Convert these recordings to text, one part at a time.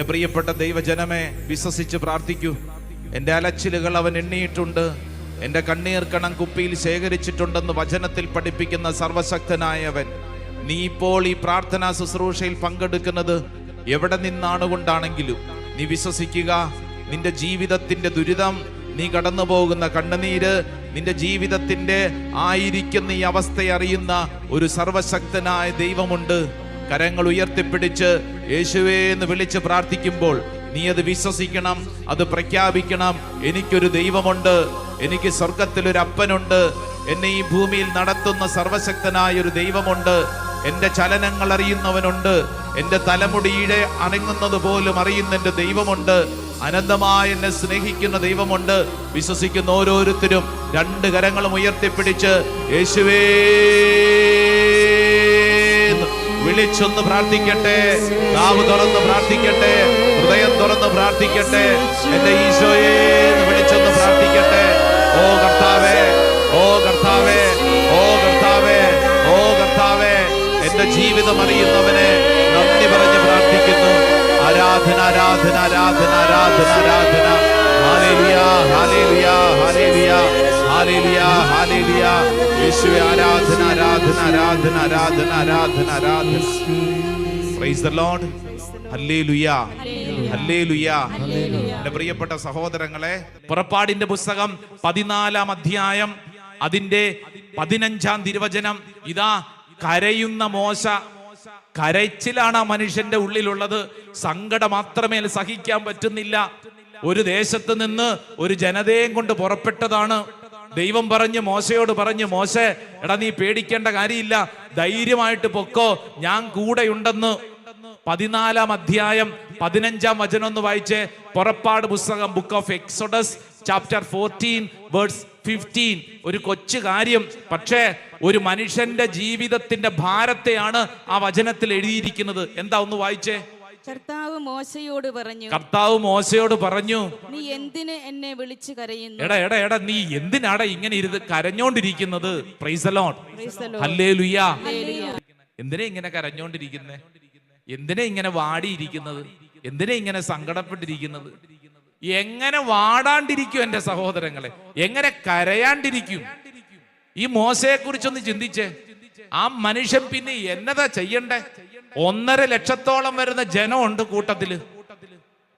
എൻ്റെ പ്രിയപ്പെട്ട ദൈവജനമേ, വിശ്വസിച്ച് പ്രാർത്ഥിക്കൂ. എൻ്റെ അലച്ചിലുകൾ അവൻ എണ്ണിയിട്ടുണ്ട്, എൻ്റെ കണ്ണീർ കണം കുപ്പിയിൽ ശേഖരിച്ചിട്ടുണ്ടെന്ന് വചനത്തിൽ പഠിപ്പിക്കുന്ന സർവശക്തനായവൻ. നീ ഇപ്പോൾ ഈ പ്രാർത്ഥനാ ശുശ്രൂഷയിൽ പങ്കെടുക്കുന്നത് എവിടെ നിന്നാണ് കൊണ്ടാണെങ്കിലും നീ വിശ്വസിക്കുക. നിന്റെ ജീവിതത്തിന്റെ ദുരിതം, നീ കടന്നു പോകുന്ന കണ്ണുനീര്, നിന്റെ ജീവിതത്തിന്റെ ആയിരിക്കുന്ന ഈ അവസ്ഥയെ അറിയുന്ന ഒരു സർവശക്തനായ ദൈവമുണ്ട്. കരങ്ങൾ ഉയർത്തിപ്പിടിച്ച് യേശുവേ എന്ന് വിളിച്ച് പ്രാർത്ഥിക്കുമ്പോൾ നീ അത് വിശ്വസിക്കണം, അത് പ്രഖ്യാപിക്കണം. എനിക്കൊരു ദൈവമുണ്ട്, എനിക്ക് സ്വർഗത്തിലൊരു അപ്പനുണ്ട്, എന്നെ ഈ ഭൂമിയിൽ നടത്തുന്ന സർവശക്തനായ ഒരു ദൈവമുണ്ട്, എൻ്റെ ചലനങ്ങൾ അറിയുന്നവനുണ്ട്, എൻ്റെ തലമുടിയുടെ അനങ്ങുന്നത് പോലും അറിയുന്ന എൻ്റെ ദൈവമുണ്ട്, അനന്തമായി എന്നെ സ്നേഹിക്കുന്ന ദൈവമുണ്ട്. വിശ്വസിക്കുന്ന ഓരോരുത്തരും രണ്ട് കരങ്ങളും ഉയർത്തിപ്പിടിച്ച് യേശുവേ വിളിച്ചൊന്ന് പ്രാർത്ഥിക്കട്ടെ. നാവ് തുറന്ന് പ്രാർത്ഥിക്കട്ടെ, ഹൃദയം തുറന്ന് പ്രാർത്ഥിക്കട്ടെ. എന്റെ ഈശോയെ വിളിച്ചൊന്ന് പ്രാർത്ഥിക്കട്ടെ. ഓ കർത്താവേ, ഓ കർത്താവേ, ഓ കർത്താവേ, ഓ കർത്താവേ, എന്റെ ജീവിതം അറിയുന്നവനെ നന്ദി പറഞ്ഞ് പ്രാർത്ഥിക്കുന്നു. ആരാധന, ആരാധന, ആരാധന, ആരാധന, ആരാധന. Hallelujah, hallelujah, hallelujah, hallelujah, hallelujah. യേശുവേ ആരാധന, ആരാധന, ആരാധന, ആരാധന, ആരാധന, ആരാധന. Price the Lord. Hallelujah, hallelujah. എൻ്റെ പ്രിയപ്പെട്ട സഹോദരങ്ങളെ, പുറപ്പാടിന്റെ പുസ്തകം 14-ാം അധ്യായം അതിന്റെ 15-ാം തിരുവചനം. ഇതാ കരയുന്ന മോശ. കരച്ചിലാണ് ആ മനുഷ്യന്റെ ഉള്ളിലുള്ളത്. സങ്കടം അത്രമേൽ സഹിക്കാൻ പറ്റുന്നില്ല. ഒരു ദേശത്ത് നിന്ന് ഒരു ജനതയും കൊണ്ട് പുറപ്പെട്ടതാണ്. ദൈവം പറഞ്ഞു, മോശയോട് പറഞ്ഞു, മോശേ എടാ നീ പേടിക്കേണ്ട കാര്യമില്ല, ധൈര്യമായിട്ട് പൊക്കോ, ഞാൻ കൂടെയുണ്ടെന്ന്. 14-ാം അധ്യായം 15-ാം വചനം ഒന്ന് വായിച്ചേ. പുറപ്പാട് പുസ്തകം, book of Exodus, chapter 14 verse 15. ഒരു കൊച്ചു കാര്യം, പക്ഷേ ഒരു മനുഷ്യന്റെ ജീവിതത്തിന്റെ ഭാരത്തെയാണ് ആ വചനത്തിൽ എഴുതിയിരിക്കുന്നത്. എന്താ ഒന്ന് വായിച്ചേ. കർത്താവ് മോശയോട് പറഞ്ഞു, നീ എന്തിന് എന്നെ വിളിച്ച് കരയുന്നു? എടാ നീ എന്തിനാടാ ഇങ്ങനെ ഇരുന്ന് കരഞ്ഞോണ്ടിരിക്കുന്നത്? Praise the Lord, hallelujah. എന്തിനാ ഇങ്ങനെ കരഞ്ഞോണ്ടിരിക്കുന്നേ? എന്തിനാ ഇങ്ങനെ വാടിയിരിക്കുന്നത്? എന്തിനാ ഇങ്ങനെ സങ്കടപ്പെട്ടിരിക്കുന്നത്? എങ്ങനെ വാടാണ്ടിരിക്കും എൻ്റെ സഹോദരങ്ങളെ? എങ്ങനെ കരയാണ്ടിരിക്കും? ഈ മോശയെ കുറിച്ചൊന്ന് ചിന്തിച്ചേ. ആ മനുഷ്യൻ പിന്നെ എന്നതാ ചെയ്യണ്ടേ? 1.5 ലക്ഷത്തോളം വരുന്ന ജനമുണ്ട് കൂട്ടത്തില്.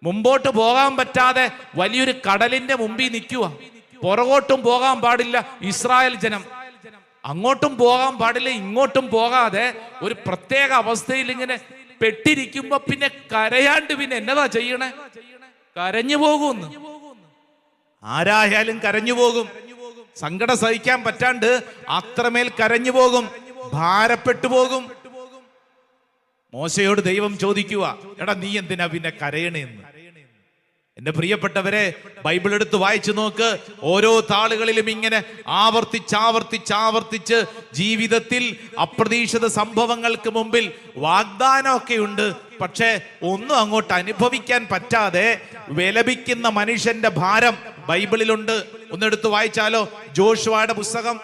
മുമ്പോട്ട് പോകാൻ പറ്റാതെ വലിയൊരു കടലിന്റെ മുമ്പിൽ നിൽക്കുക. പുറകോട്ടും പോകാൻ പാടില്ല ഇസ്രായേൽ ജനം, അങ്ങോട്ടും പോകാൻ പാടില്ല ഇങ്ങോട്ടും പോകാതെ ഒരു പ്രത്യേക അവസ്ഥയിൽ ഇങ്ങനെ പെട്ടിരിക്കുമ്പോ പിന്നെ കരയാണ്ട് പിന്നെ എന്നതാ ചെയ്യണേ? കരഞ്ഞു പോകുന്നു. ആരായാലും കരഞ്ഞു പോകും. സങ്കടം സഹിക്കാൻ പറ്റാണ്ട് അത്രമേൽ കരഞ്ഞു പോകും, ഭാരപ്പെട്ടു പോകും. മോശയോട് ദൈവം ചോദിക്കുക, എടാ നീ എന്തിനാ പിന്നെ കരയണേന്ന്? എന്റെ പ്രിയപ്പെട്ടവരെ, ബൈബിൾ എടുത്ത് വായിച്ചു നോക്ക്. ഓരോ താളുകളിലും ഇങ്ങനെ ആവർത്തിച്ച് ജീവിതത്തിൽ അപ്രതീക്ഷിത സംഭവങ്ങൾക്ക് മുമ്പിൽ വാഗ്ദാനമൊക്കെ ഉണ്ട്, പക്ഷേ ഒന്നും അങ്ങോട്ട് അനുഭവിക്കാൻ പറ്റാതെ വിലപിക്കുന്ന മനുഷ്യന്റെ ഭാരം ബൈബിളിലുണ്ട്. ഒന്നെടുത്ത് വായിച്ചാലോ. ജോഷുവയുടെ പുസ്തകം,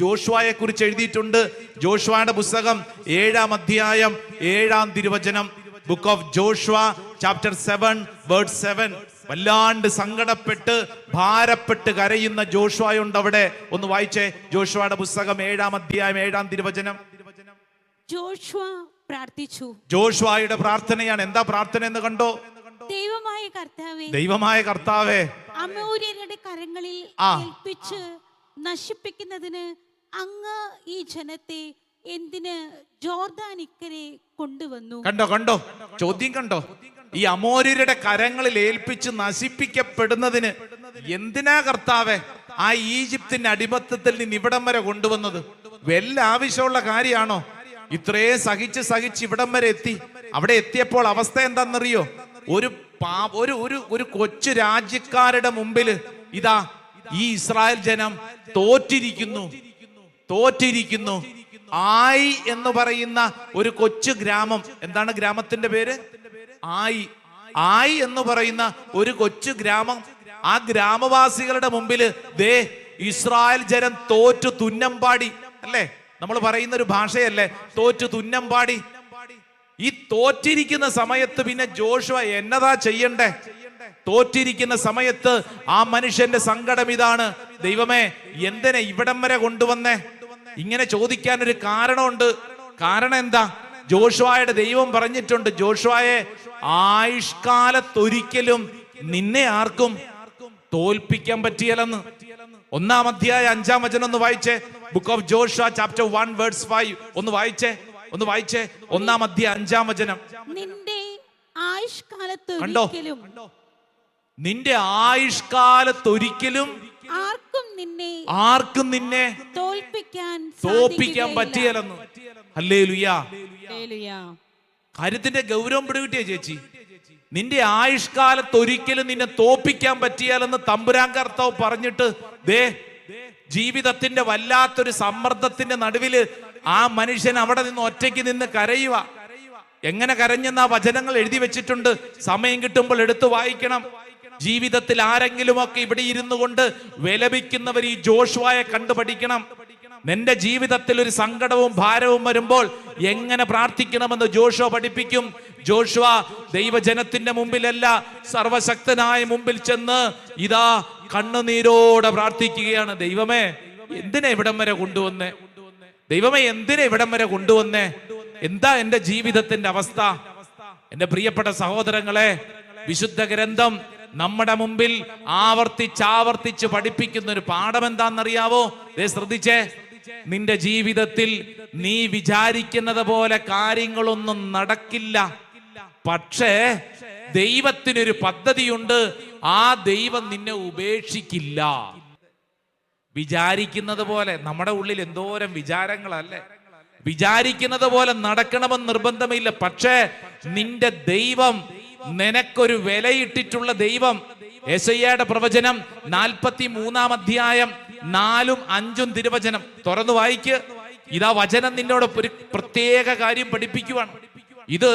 ജോഷുവയെ കുറിച്ച് എഴുതിയിട്ടുണ്ട്. ജോഷുവയുടെ പുസ്തകം 7-ാം അധ്യായം 7-ാം തിരുവചനം. Book of Joshua chapter 7 verse 7. വല്ലാണ്ട് സങ്കടപ്പെട്ട് ഭാരപ്പെട്ട് കരയുന്ന ജോഷുവയുണ്ട് അവിടെ. ഒന്ന് വായിച്ചേ. ജോഷുവയുടെ പുസ്തകം 7-ാം അധ്യായം 7-ാം തിരുവചനം. ജോഷുവ പ്രാർത്ഥിച്ചു. ജോഷുവയുടെ പ്രാർത്ഥനയാണ്. എന്താ പ്രാർത്ഥന എന്ന് കണ്ടോ? ദൈവമായ കർത്താവേ, അമോര്യരുടെ കരങ്ങളിൽ ഏൽപ്പിച്ച് നശിപ്പിക്കുന്നതിന് അങ്ങ് ഈ ജനത്തെ എന്തിന് ജോർദാൻ ഇക്കരെ കൊണ്ടുവന്നു? കണ്ടോ ചോദ്യം കണ്ടോ? ഈ അമോര്യരുടെ കരങ്ങളിൽ ഏൽപ്പിച്ച് നശിപ്പിക്കപ്പെടുന്നതിന് എന്തിനാ കർത്താവേ ആ ഈജിപ്തിന്റെ അടിമത്തത്തിൽ നിന്ന് ഇവിടം വരെ കൊണ്ടുവന്നത്? വല്ല ആവശ്യമുള്ള കാര്യമാണോ? ഇത്രയും സഹിച്ച് ഇവിടം വരെ എത്തി. അവിടെ എത്തിയപ്പോൾ അവസ്ഥ എന്താണെന്നറിയോ? ഒരു കൊച്ചു രാജ്യക്കാരുടെ മുമ്പിൽ ഇതാ ഈ ഇസ്രായേൽ ജനം തോറ്റിരിക്കുന്നു. ആയി എന്ന് പറയുന്ന ഒരു കൊച്ചു ഗ്രാമം. എന്താണ് ഗ്രാമത്തിന്റെ പേര്? ആയി എന്ന് പറയുന്ന ഒരു കൊച്ചു ഗ്രാമം. ആ ഗ്രാമവാസികളുടെ മുമ്പിൽ ദേ ഇസ്രായേൽ ജനം തോറ്റു തുന്നം പാടി. അല്ലേ, നമ്മൾ പറയുന്ന ഒരു ഭാഷയല്ലേ തോറ്റു തുന്നം പാടി. ഈ തോറ്റിരിക്കുന്ന സമയത്ത് പിന്നെ ജോഷുവ എന്നതാ ചെയ്യണ്ടേ? തോറ്റിരിക്കുന്ന സമയത്ത് ആ മനുഷ്യന്റെ സങ്കടം ഇതാണ്, ദൈവമേ എന്തിനെ ഇവിടം വരെ കൊണ്ടുവന്നേ? ഇങ്ങനെ ചോദിക്കാൻ ഒരു കാരണമുണ്ട്. കാരണം എന്താ? ജോഷുവയുടെ ദൈവം പറഞ്ഞിട്ടുണ്ട്, ജോഷുവയെ ആയുഷ്കാലത്തൊരിക്കലും നിന്നെ ആർക്കും തോൽപ്പിക്കാൻ പറ്റിയല്ലെന്ന്. 1-ാം അധ്യായം 5-ാം വചനം ഒന്ന് വായിച്ചേ. Book of Joshua chapter 1 verse 5 ഒന്ന് വായിച്ചേ. 1-ാം അധ്യായം 5-ാം വചനം. നിന്റെ ആയുഷ്കാലത്ത് കണ്ടോ? ഒരിക്കലും നിന്റെ ആയുഷ്കാലത്തൊരിക്കലും ആർക്കും നിന്നെ തോൽപ്പിക്കാൻ പറ്റിയല്ലെന്ന്. ഹല്ലേലൂയാ. കാര്യത്തിന്റെ ഗൗരവം പിടികിട്ടിയ ചേച്ചി. നിന്റെ ആയുഷ്കാലത്തൊരിക്കലും നിന്നെ തോൽപ്പിക്കാൻ പറ്റിയാലെന്ന് തമ്പുരാൻ കർത്താവ് പറഞ്ഞിട്ട് ദേ ജീവിതത്തിന്റെ വല്ലാത്തൊരു സമ്മർദ്ദത്തിന്റെ നടുവില് ആ മനുഷ്യൻ അവിടെ നിന്ന് ഒറ്റയ്ക്ക് നിന്ന് കരയുക. എങ്ങനെ കരഞ്ഞെന്ന വചനങ്ങൾ എഴുതി വെച്ചിട്ടുണ്ട്. സമയം കിട്ടുമ്പോൾ എടുത്തു വായിക്കണം. ജീവിതത്തിൽ ആരെങ്കിലുമൊക്കെ ഇവിടെ ഇരുന്നു കൊണ്ട് വിലപിക്കുന്നവർ ഈ ജോഷുവയെ കണ്ടുപഠിക്കണം. നിന്റെ ജീവിതത്തിൽ ഒരു സങ്കടവും ഭാരവും വരുമ്പോൾ എങ്ങനെ പ്രാർത്ഥിക്കണമെന്ന് ജോഷുവ പഠിപ്പിക്കും. ജോഷുവ ദൈവജനത്തിന്റെ മുമ്പിലല്ല, സർവശക്തനായ മുമ്പിൽ ചെന്ന് ഇതാ കണ്ണുനീരോടെ പ്രാർത്ഥിക്കുകയാണ്. ദൈവമേ എന്തിനാ ഇവിടം വരെ കൊണ്ടുവന്നേ? ദൈവമേ എന്തിനാ ഇവിടം വരെ കൊണ്ടുവന്നേ? എന്താ എന്റെ ജീവിതത്തിന്റെ അവസ്ഥ? എന്റെ പ്രിയപ്പെട്ട സഹോദരങ്ങളെ, വിശുദ്ധ ഗ്രന്ഥം നമ്മുടെ മുമ്പിൽ ആവർത്തിച്ച് പഠിപ്പിക്കുന്ന ഒരു പാഠം എന്താണെന്നറിയാവോ? ശ്രദ്ധിച്ചേ. നിന്റെ ജീവിതത്തിൽ നീ വിചാരിക്കുന്നത് പോലെ കാര്യങ്ങളൊന്നും നടക്കില്ല. പക്ഷേ ദൈവത്തിനൊരു പദ്ധതിയുണ്ട്. ആ ദൈവം നിന്നെ ഉപേക്ഷിക്കില്ല. വിചാരിക്കുന്നത് പോലെ, നമ്മുടെ ഉള്ളിൽ എന്തോരം വിചാരങ്ങളല്ലേ. വിചാരിക്കുന്നത് പോലെ നടക്കണമെന്ന് നിർബന്ധമില്ല. പക്ഷേ നിന്റെ ദൈവം, നിനക്കൊരു വിലയിട്ടിട്ടുള്ള ദൈവം. യെശയ്യായുടെ പ്രവചനം 43-ാം അധ്യായം 4-5 തിരുവചനം തുറന്നു വായിക്ക്. ഇതാ വചനം നിന്നോട് ഒരു പ്രത്യേക കാര്യം പഠിപ്പിക്കുവാണ്. ഇത്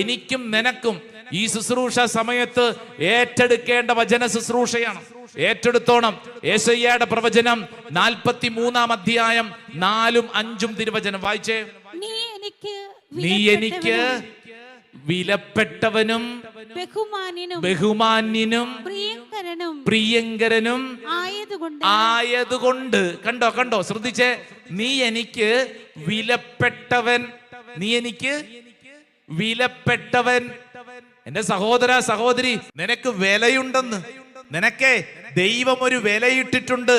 എനിക്കും നിനക്കും ഈ ശുശ്രൂഷ സമയത്ത് ഏറ്റെടുക്കേണ്ട വചന ശുശ്രൂഷയാണ്. ഏറ്റെടുത്തോണം. യെശയ്യായുടെ പ്രവചനം 43-ാം അധ്യായം 4-5 തിരുവചനം വായിച്ചേ. നീ എനിക്ക് വിലപ്പെട്ടവനും ബഹുമാന്യനും പ്രിയങ്കരനും ആയതുകൊണ്ട്. കണ്ടോ ശ്രദ്ധിച്ചേ. നീ എനിക്ക് വിലപ്പെട്ടവൻ. എന്റെ സഹോദര സഹോദരി, നിനക്ക് വിലയുണ്ടെന്ന്. നിനക്ക് ദൈവം ഒരു വിലയിട്ടിട്ടുണ്ട്.